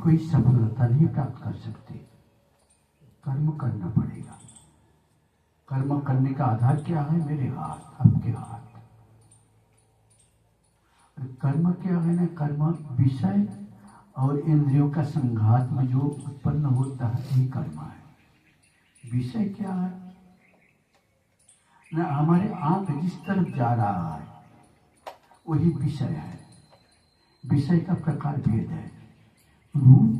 कोई सफलता नहीं प्राप्त कर सकते। कर्म करना पड़ेगा। कर्म करने का आधार क्या है? मेरे हाथ, आपके हाथ। कर्म क्या है ना? कर्म विषय और इंद्रियों का संघात में जो उत्पन्न होता है यही कर्म है। विषय क्या है ना? हमारे आंख जिस तरफ जा रहा है वही विषय है। विषय का प्रकार भेद है। रूप,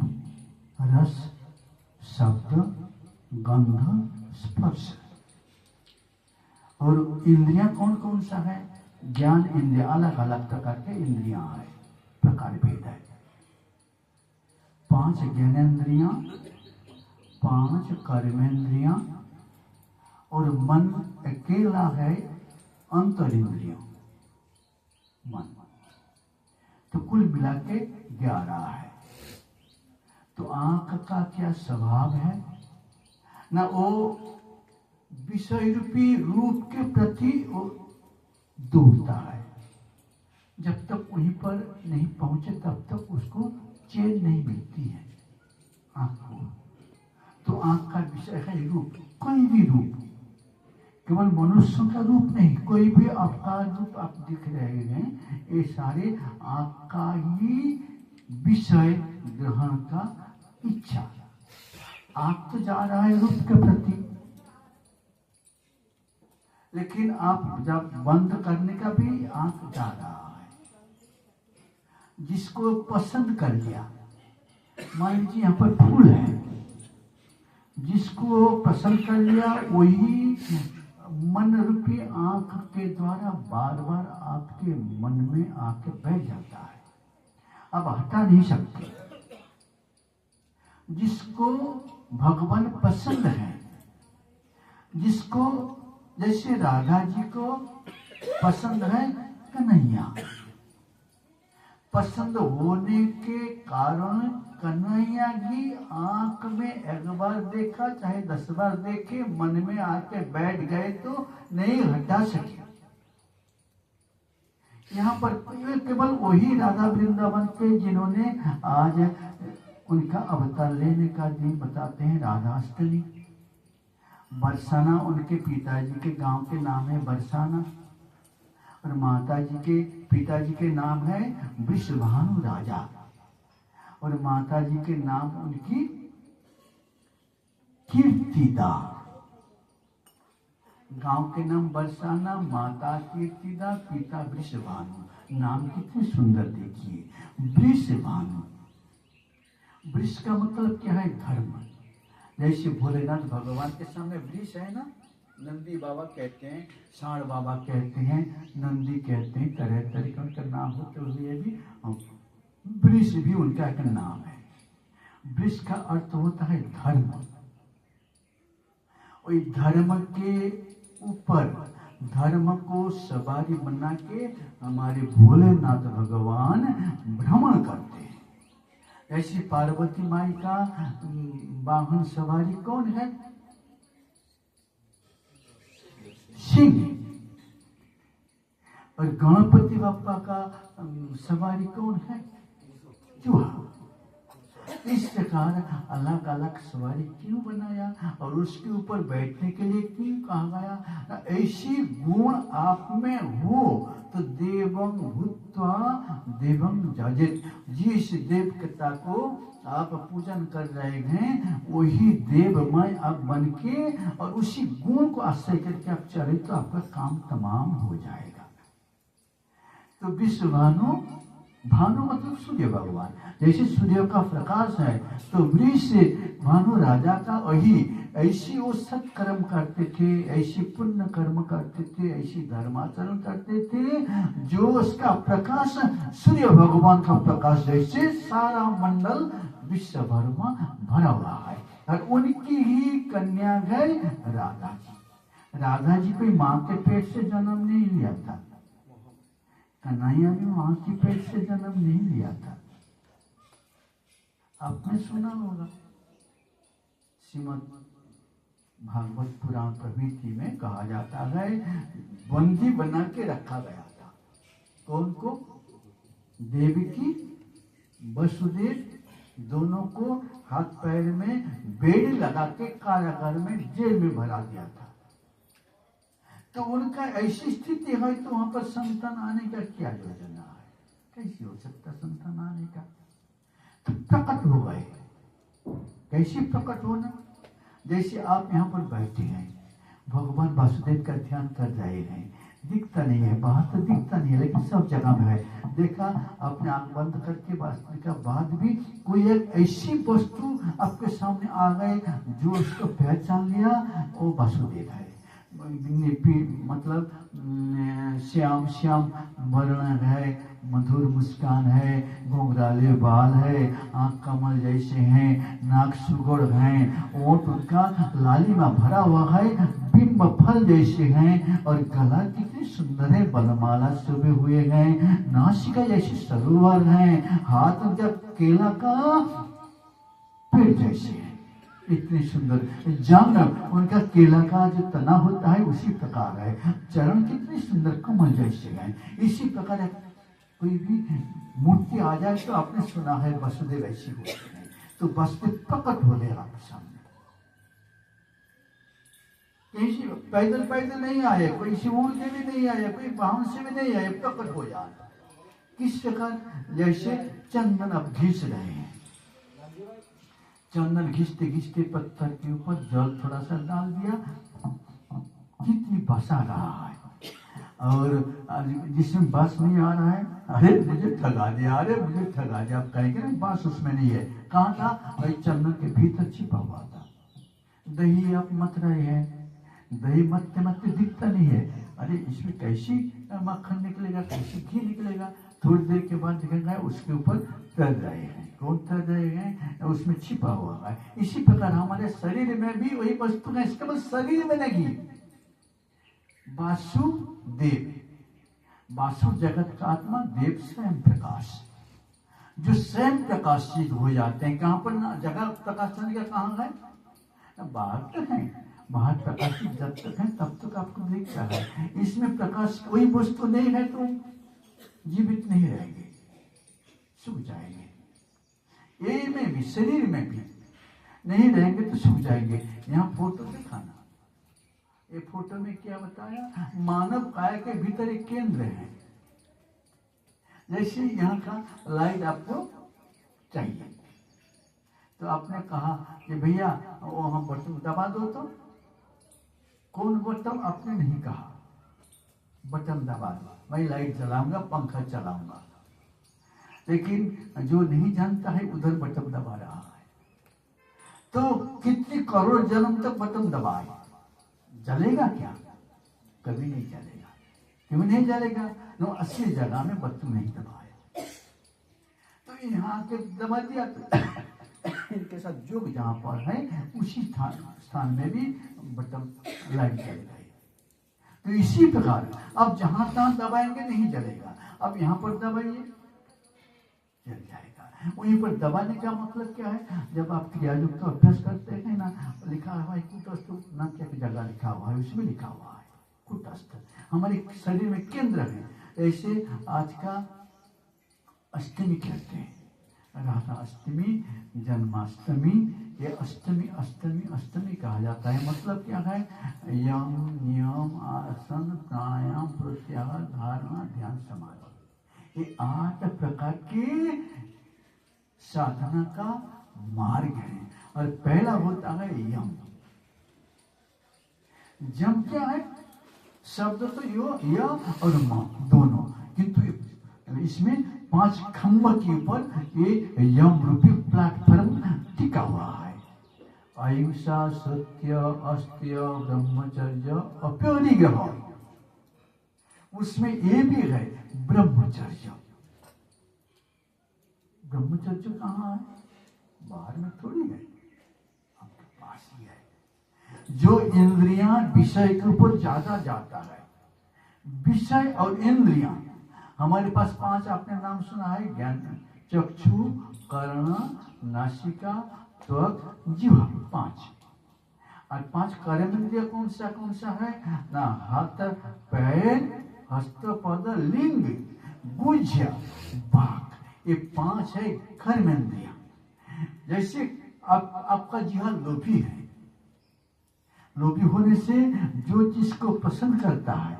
रस, शब्द, गंध, स्पर्श। और इंद्रियां कौन कौन सा है? ज्ञान इंद्रिया, अलग अलग प्रकार के इंद्रियां हैं, प्रकार भेद है। 5 ज्ञानेंद्रियां, 5 कर्मेंद्रियां और मन अकेला है अंतरिंद्रियों, मन। तो कुल मिला के 11 है। तो आंख का क्या स्वभाव है ना? वो विषय रूपी रूप के प्रति वो दौड़ता है। जब तक वहीं पर नहीं पहुंचे तब तक उसको चैन नहीं मिलती है आंख को। तो आंख का विषय है रूप, कोई भी रूप, केवल मनुष्य का रूप नहीं, कोई भी आपका रूप आप दिख रहे हैं, ये सारे आंख का ही विषय ग्रहण का इच्छा। आंख तो जा रहा है रूप के प्रति, लेकिन आप जब बंद करने का भी आंख जा रहा है। जिसको पसंद कर लिया, मान लीजिए यहाँ पर फूल है, जिसको पसंद कर लिया वही मन रूपी आंख के द्वारा बार बार आपके मन में आके बैठ जाता है, अब हटा नहीं सकते। जिसको भगवान पसंद है, जिसको जैसे राधा जी को पसंद है कन्हैया, पसंद होने के कारण कन्हैया की आंख में एक बार देखा चाहे 10 बार देखे, मन में आके बैठ गए तो नहीं हटा सके। यहाँ पर केवल वही राधा वृंदावन के जिन्होंने आज उनका अवतार लेने का दिन बताते हैं राधाष्टमी। बरसाना उनके पिताजी के गांव के नाम है बरसाना, और माताजी के पिताजी के नाम है वृषभानु राजा, और माताजी के नाम उनकी कीर्तिदा। गांव के नाम बरसाना, माता कीर्तिदा, पिता वृषभानु। नाम कितने सुंदर देखिए, वृषभानु। वृष का मतलब क्या है? धर्म। जैसे भोलेनाथ भगवान के सामने वृष है ना, नंदी बाबा कहते हैं, सांड बाबा कहते हैं, नंदी कहते हैं, तरह तरह का उनका नाम होते हुए भी वृष भी उनका एक नाम है। वृष का अर्थ होता है धर्म। और धर्म के ऊपर धर्म को सवारी बना के हमारे भोलेनाथ भगवान भ्रमण करते हैं। ऐसी पार्वती माई का वाहन सवारी कौन है? सिंह। और गणपति बापा का सवारी कौन है? चूहा। इस प्रकार अलग अलग सवारी क्यों बनाया और उसके ऊपर बैठने के लिए क्यों कहा गया? ऐसी गुण आप में हो तो देवं भूत्वा देवं जाजेत। जिस देवता को आप पूजन कर रहे हैं वही देवमय आप बन के और उसी गुण को आश्रय करके आप चले तो आपका काम तमाम हो जाएगा। तो विश्वभानु, भानु मतलब सूर्य भगवान, जैसे सूर्य का प्रकाश है तो वृष भानु राजा का वही ऐसी वो सत्कर्म करते थे, ऐसी पुण्य कर्म करते थे, ऐसी धर्माचरण करते थे जो उसका प्रकाश सूर्य भगवान का प्रकाश जैसे सारा मंडल विश्व भर में भरा हुआ है। और उनकी ही कन्या है राधा जी। राधा जी कोई माँ के पेट से जन्म नहीं लिया था, कन्हैया ने मां की पेट से जन्म नहीं लिया था। आपने सुना होगा श्रीमद् भागवत पुराण प्रभृति में कहा जाता है बंदी बना के रखा गया था। कौन को? देवकी, वसुदेव दोनों को हाथ पैर में बेड़ी लगा के कारागार में जेल में भरा दिया था। तो उनका ऐसी स्थिति है तो वहां पर संतान आने का क्या योजना है? कैसे हो सकता संतान आने का? तो प्रकट हो गए। कैसे प्रकट होना? जैसे आप यहाँ पर बैठे हैं, भगवान वासुदेव का ध्यान कर रहे हैं, दिखता नहीं है, बाहर तो दिखता नहीं है लेकिन सब जगह में है। देखा, आपने आंख बंद करके वास्तविक बाद भी कोई एक ऐसी वस्तु आपके सामने आ गए जो उसको पहचान लिया, वो वासुदेव है। मतलब श्याम श्याम वर्ण है, मधुर मुस्कान है, घुंघराले बाल है, आंख कमल जैसे हैं, नाक सुगड़ हैं, ओठ उनका लालिमा भरा हुआ है, बिंब फल जैसे हैं, और गला कितनी सुंदर है, बलमाला सुबे हुए हैं, नासिका जैसे सरोवर हैं, हाथ उनका केला का पेड़ जैसे है, इतनी सुंदर। जांग उनका केला का जो तना होता है उसी प्रकार है, चरण कितने सुंदर कमल जैसे हैं। इसी प्रकार कोई भी मूर्ति आ जाए तो आपने सुना है वसुदेव ऐसी होती है, तो वसुदेव प्रकट हो गए आपके सामने। कहीं पैदल पैदल नहीं आए, कोई शिवूर से भी नहीं आए, कोई वाहन से भी नहीं आए, प्रकट हो जाए। किस प्रकार? जैसे चंदन अब घिस रहे हैं, चंदन घिसते घिसते पत्थर के ऊपर जल थोड़ा सा डाल दिया, कितनी बसा रहा है, और जिसमें बस नहीं आ रहा है, अरे मुझे ठगा दिया, अरे मुझे ठगा दिया, आप कहेंगे ना बस उसमें नहीं है। कहाँ था? भाई चंदन के भीतर छिपा हुआ था। दही आप मत रहे हैं, दही मत्ते मत्ते दिखता नहीं है, अरे इसमें कैसी मक्खन निकलेगा, कैसी घी निकलेगा? थोड़ी देर के बाद दिखेगा उसके ऊपर तैर रहे हैं। कौन तैर रहे हैं? उसमें छिपा हुआ है। इसी प्रकार हमारे शरीर में भी वही वस्तु है, इसके बाद शरीर में नहीं। वासुदेव, वासु जगत का आत्मा, देव स्वयं प्रकाश, जो स्वयं प्रकाशित हो जाते हैं। कहाँ पर ना जगह प्रकाश होने का कहाँ है? बाहर तो है, बाहर प्रकाशित जब तक है तब तक आपको दिखता है। इसमें प्रकाश कोई वस्तु नहीं है तो जीवित नहीं रहेंगे, सूख जाएंगे। ये में भी, शरीर में भी नहीं रहेंगे तो सूख जाएंगे। यहाँ फोटो दिखाना, ये फोटो में क्या बताया? मानव काया के भीतर एक केंद्र है। जैसे यहाँ का लाइट आपको चाहिए, तो आपने कहा कि भैया वो हम बटन दबा दो, तो कौन बटन? आपने नहीं कहा बटन दबा दो, मैं लाइट जलाऊंगा, पंखा चलाऊंगा। लेकिन जो नहीं जानता है उधर बटन दबा रहा है, तो कितने करोड़ जन्म तक बटन दबाए, जलेगा क्या? कभी नहीं जलेगा। क्यों नहीं जलेगा? नो असली जगह में बटन नहीं दबाया, तो यहाँ के दबा दिया तो इनके साथ जो जहाँ पर है उसी स्थान में भी बटन लाइट जल गई। तो इसी प्रकार अब जहां तहां दबाएंगे नहीं जलेगा, अब यहाँ पर दबाइए जल जाएगा। वहीं पर दबाने का मतलब क्या है? जब आप क्रिया युक्त का अभ्यास करते हैं ना, लिखा हुआ है कूटस्थ, न क्या की जगह लिखा हुआ है, उसमें लिखा हुआ है कूटस्थ, हमारे शरीर में केंद्र है। ऐसे आज का अष्टमी कहते हैं, राधा अष्टमी, जन्माष्टमी, ये अष्टमी अष्टमी अष्टमी कहा जाता है। मतलब क्या है? यम नियम आसन प्राणायाम प्रत्याहार धारणा ध्यान समाधि, ये 8 प्रकार के साधना का मार्ग है। और पहला होता है यम। जम क्या है? शब्द तो यो या और म दोनों, किंतु इसमें 5 खंभ के ऊपर ये यम रूपी प्लेटफॉर्म टिका हुआ है। अहिंसा, सत्य, अस्त्य, ब्रह्मचर्य, अपरिग्रह, उसमें ये भी है ब्रह्मचर्य। ब्रह्मचर्य कहाँ है? बाहर में थोड़ी है, आपके पास ही है। जो इंद्रियां विषय के ऊपर ज्यादा जाता है, विषय और इंद्रियां, हमारे पास 5 आपने नाम सुना है, ज्ञान, चक्षु, कर्ण, नासिका, त्वक, जीवा, 5। और 5 कर्मेंद्रिय कौन सा है ना? हाथ, पैर, हस्त, पद, लिंग, गुज्या, बाक, ये 5 है कर्मेंद्रिय। जैसे आपका जिहा लोभी है, लोभी होने से जो जिसको पसंद करता है,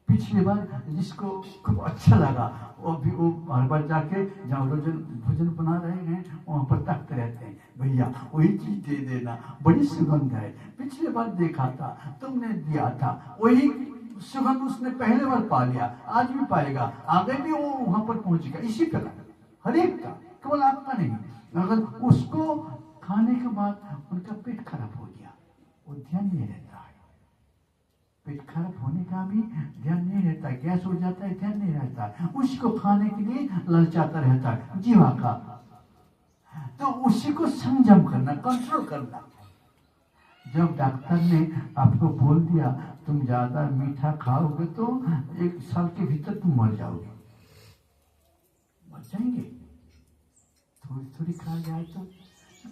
पिछली बार जिसको खूब अच्छा लगा वो भी वो बार बार जाके जहाँ भोजन बना रहे हैं वहां पर ताकते रहते हैं, भैया वही चीज दे देना, बड़ी सुगंध है, पिछले बार देखा था तुमने दिया था, वही सुगंध उसने पहले बार पा लिया, आज भी पाएगा, आगे भी वो वहां पर पहुंचेगा। इसी प्रकार हर एक का, केवल आपका नहीं। अगर उसको खाने के बाद उनका पेट खराब हो गया, वो ध्यान नहीं रहता है, पेट खराब होने का भी ध्यान नहीं रहता, गैस हो जाता है, ध्यान नहीं रहता, उसको खाने के लिए ललचाता रहता है जीवा का। तो उसी को संयम करना, कंट्रोल करना। जब डॉक्टर ने आपको बोल दिया तुम ज्यादा मीठा खाओगे तो 1 साल के भीतर तुम मर जाओगे, मर जाएंगे, थोड़ी थोड़ी खा जाए तो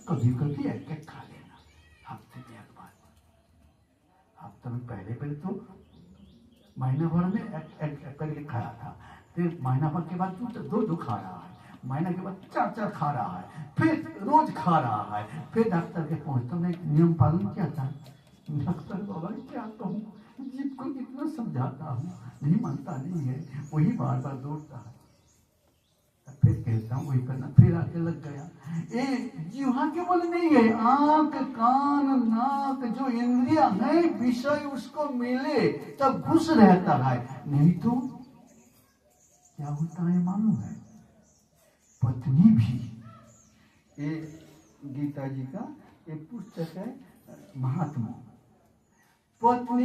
कभी कभी एक एक खा लेना, हफ्ते में एक बार, हफ्ते में पहले तो महीना भर में एक करके खाया था, फिर महीना भर के बाद दो खा रहा है, महीना के बाद 4 खा रहा है, फिर रोज खा रहा है, फिर डॉक्टर के पहुंचता मैं नियम पालन किया था। डॉक्टर बाबा क्या कहूँ, जीव को कितना समझाता हूँ, नहीं मानता नहीं है, वही बार बार दौड़ता है, फिर कहता हूँ वही करना, फिर आके लग गया। ये जीवा केवल नहीं है, आंख कान नाक जो इंद्रिया है, विषय उसको मिले तब घुस रहता है, नहीं तो क्या होता है मालूम है, पत्नी भी, ये गीता जी का ये पुस्तक है महात्मा,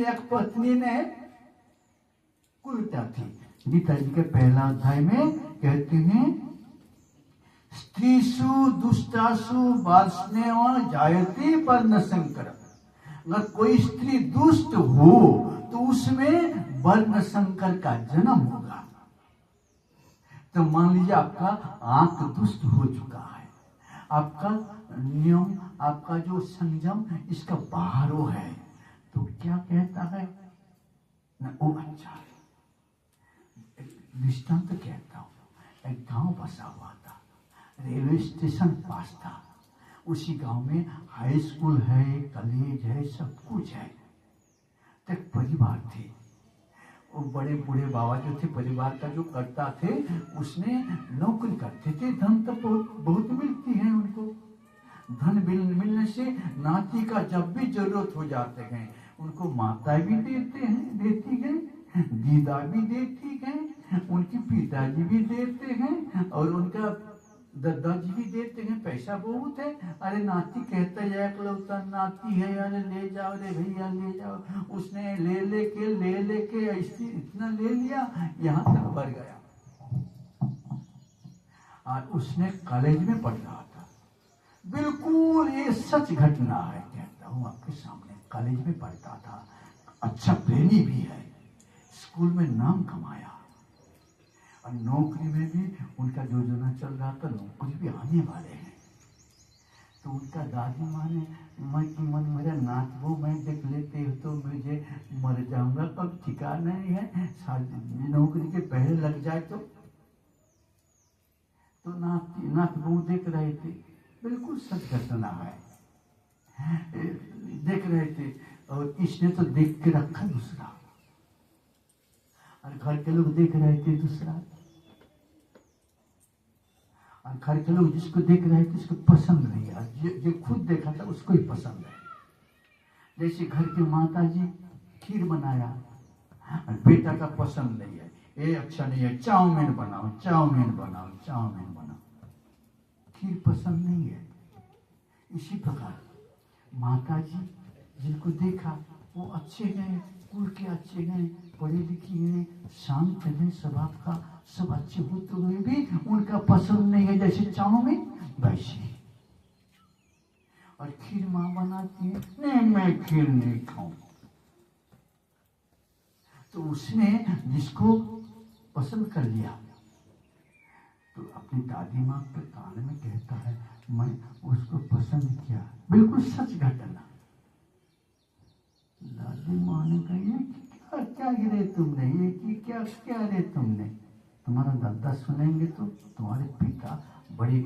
एक पत्नी ने कुलता थी, गीता जी के पहला अध्याय में कहते हैं स्त्रीषु दुष्टासु वार्ष्णेय जायते वर्ण संकर। अगर कोई स्त्री दुष्ट हो तो उसमें वर्ण संकर का जन्म होगा। तो मान लीजिए आपका आंख दुष्ट हो चुका है, आपका नियम, आपका जो संयम इसका बाहर हो है, तो क्या कहता है न वो अच्छा है। दृष्टांत तो कहता हूँ, एक गांव बसा हुआ था, रेलवे स्टेशन पास था, उसी गांव में हाई स्कूल है, कॉलेज है, सब कुछ है। तो एक परिवार थे, वो बड़े बूढ़े बाबा जो थे, परिवार का जो करता थे, उसने नौकरी करते थे, धन तो बहुत मिलती है उनको, धन मिलने से नाती का जब भी जरूरत हो जाते हैं उनको माता भी देती है, दीदा भी देती है, उनकी पिताजी भी देते हैं और उनका दादाजी भी देते हैं, पैसा बहुत है। अरे नाती कहता है एकलौता नाती है, अरे ले जाओ रे भैया ले जाओ, उसने ले लेके ऐसे इतना ले लिया, यहाँ तक भर गया। और उसने कॉलेज में पढ़ रहा था, बिल्कुल ये सच घटना है, कहता हूँ आपके सामने, कॉलेज में पढ़ता था, अच्छा प्रेमी भी है, स्कूल में नाम कमाया और नौकरी में भी उनका योजना चल रहा था, नौकरी भी आने वाले हैं। तो उनका दादी माँ ने मन मेरा नात वो मैं देख लेते हो तो मुझे मर जाऊंगा, कब ठिकाना नहीं है, शादी नौकरी के पहले लग जाए तो नात वो देख रहे थे, बिल्कुल सच घटना है, देख रहे थे। और इसने तो देख के रखा दूसरा, और घर के लोग देख रहे थे दूसरा, और घर के लोग जिसको देख रहे थे उसको पसंद नहीं है, जो खुद देखा था उसको ही पसंद है। जैसे घर के माता जी खीर बनाया और बेटा का पसंद नहीं है, ये अच्छा नहीं है, चाउमीन बनाओ, खीर पसंद नहीं है। इसी प्रकार माता जी जिनको देखा वो अच्छे हैं, कुल के अच्छे हैं, पढ़े लिखे हैं, शांत हैं, स्वभाव का सब अच्छे होते हुए भी उनका पसंद नहीं है, जैसे चाउमीन वैसे। और खीर माँ बनाती है, नहीं मैं खीर नहीं खाऊं। तो उसने जिसको पसंद कर लिया तो अपनी दादी माँ के कान में कहता है मैं उसको पसंद किया, बिल्कुल सच घटना। दादी माँ ने कहा क्या गिरे तुमने, ये कि क्या रे तुमने, तुम्हारा दादा सुनेंगे तो तुम्हारे पिता बड़े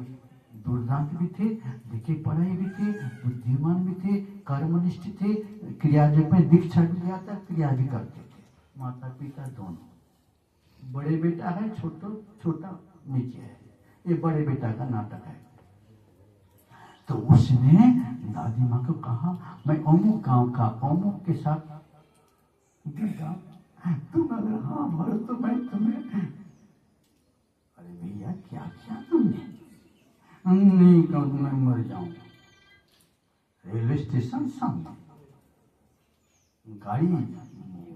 दुर्दांत भी थे, लिखे पढ़े भी थे, बुद्धिमान भी थे, कर्मनिष्ठ थे, क्रिया जब में दीक्षा भी लिया था, क्रिया भी करते थे। माता पिता दोनों। बड़े बेटा है, छोटा नीचे है। ये बड़े बेटा का नाटक है। तो उसने दादी माँ को कहा, मैं अमुक गांव का अमुक के साथ तुम अगर हाँ भरो तो मैं तुम्हें। अरे भैया क्या किया तुमने? नहीं तो मैं मर जाऊंगा। रेलवे स्टेशन सामने गाड़ी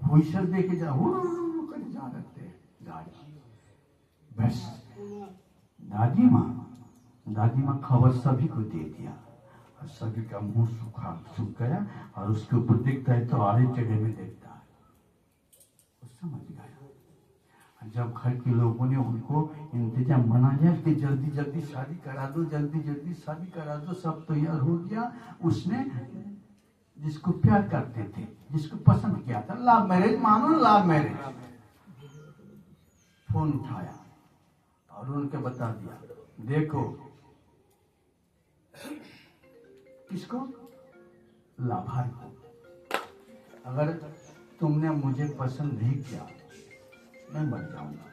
हुईसर देके जा रहे गाड़ी। बस दादी माँ खबर सभी को दे दिया और सभी का मुंह सूख गया और उसके ऊपर दिखता है तो आड़े टेढ़े में देखता है। वो समझ गया। जब घर के लोगों ने उनको इंतजाम बना लिया कि जल्दी जल्दी शादी करा दो, जल्दी जल्दी शादी करा दो, सब तैयार हो गया। उसने जिसको प्यार करते थे, जिसको पसंद किया था, लव मैरिज मानो, लव मैरिज, फोन उठाया और उनके बता दिया, देखो किसको? लाभार को। अगर तुमने मुझे पसंद नहीं किया मैं मर जाऊंगा।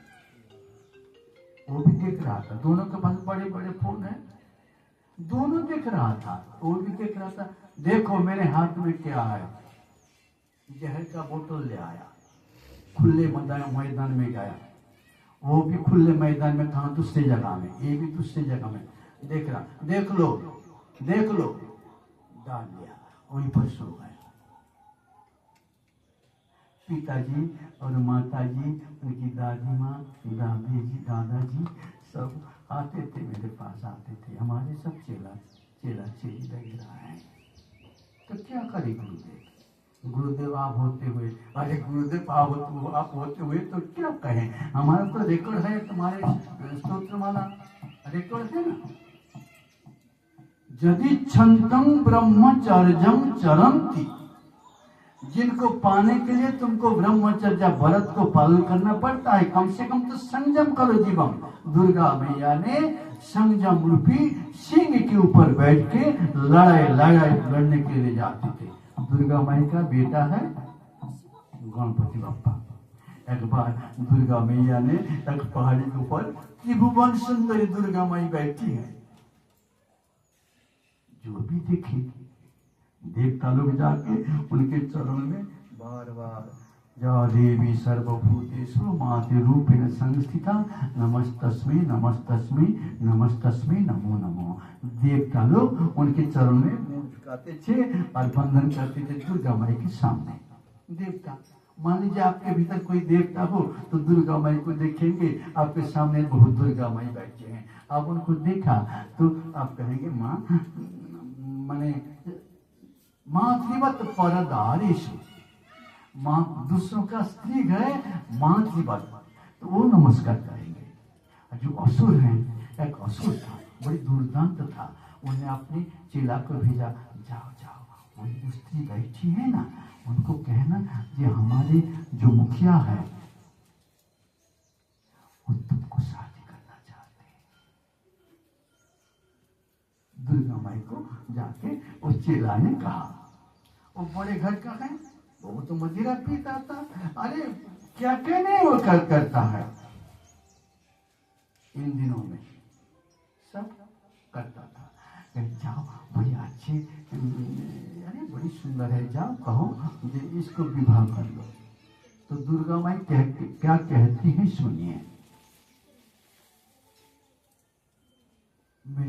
वो भी देख रहा था, दोनों के पास बड़े बड़े फोन है, दोनों देख रहा था, वो भी देख रहा था। देखो मेरे हाथ में क्या है, जहर का बोतल ले आया, खुले मैदान में गया। वो भी खुले मैदान में कहा, दूसरी जगह में, ये भी दूसरी जगह में देख रहा। देख लो डाल दिया, वहीं पर सो गया। पिताजी और माताजी, उनकी दादी माँ, दादी जी, दादाजी सब आते थे, मेरे पास आते थे। हमारे सब चेला चेली लग रहा है। तो क्या करे गुरुदेव आप होते हुए, अरे गुरुदेव आप होते हुए तो क्या कहें, हमारा तो रिकॉर्ड है, तुम्हारे स्तोत्र वाला रिकॉर्ड है ना। यदि छंतम ब्रह्मचर्यम चरंती, जिनको पाने के लिए तुमको ब्रह्मचर्य व्रत को पालन करना पड़ता है, कम से कम तो संयम करो जीवन। दुर्गा मैया ने संयम रूपी सिंह के ऊपर बैठ के लड़ने के लिए जाते थे। दुर्गा माई का बेटा है गणपति बप्पा। एक बार दुर्गा मैया ने एक पहाड़ी के ऊपर त्रिभुवन सुंदरी दुर्गा माई बैठी है, जो भी देखी देवता लोग जाके उनके चरणों में बार बार, या देवी सर्वभूतेषु माते रूपेण संस्थिता नमस्तस्मै नमस्तस्मै नमस्तस्मै नमो नमो। देवता लोग उनके चरणों में मुंह झुकाते थे और वंदन करते थे दुर्गा माई के सामने। देवता, मान लीजिए आपके भीतर कोई देवता हो तो दुर्गा माई को देखेंगे, आपके सामने बहुत दुर्गा माई बैठे हैं, आप उनको देखा तो आप कहेंगे माँ, माने मातृवत परदारेषु, माँ दूसरों का स्त्री है मातृवत, तो वो नमस्कार करेंगे। जो असुर है, एक असुर था, बड़ी दुर्दांत था, उन्हें अपने चेला को भेजा, जाओ जाओ वही स्त्री बैठी है ना, उनको कहना कि हमारे जो मुखिया है वो तुमको शादी करना चाहते हैं। दुर्गा माई को जाके उस चेला ने कहा। वो बड़े घर का है, वो तो मदिरा पीता था, अरे क्या कहने वो करता है, इन दिनों में सब करता था। जाओ बड़ी अच्छी, अरे बड़ी सुंदर है, जाओ कहो इसको विवाह कर लो। तो दुर्गा माई क्या कहती है सुनिए।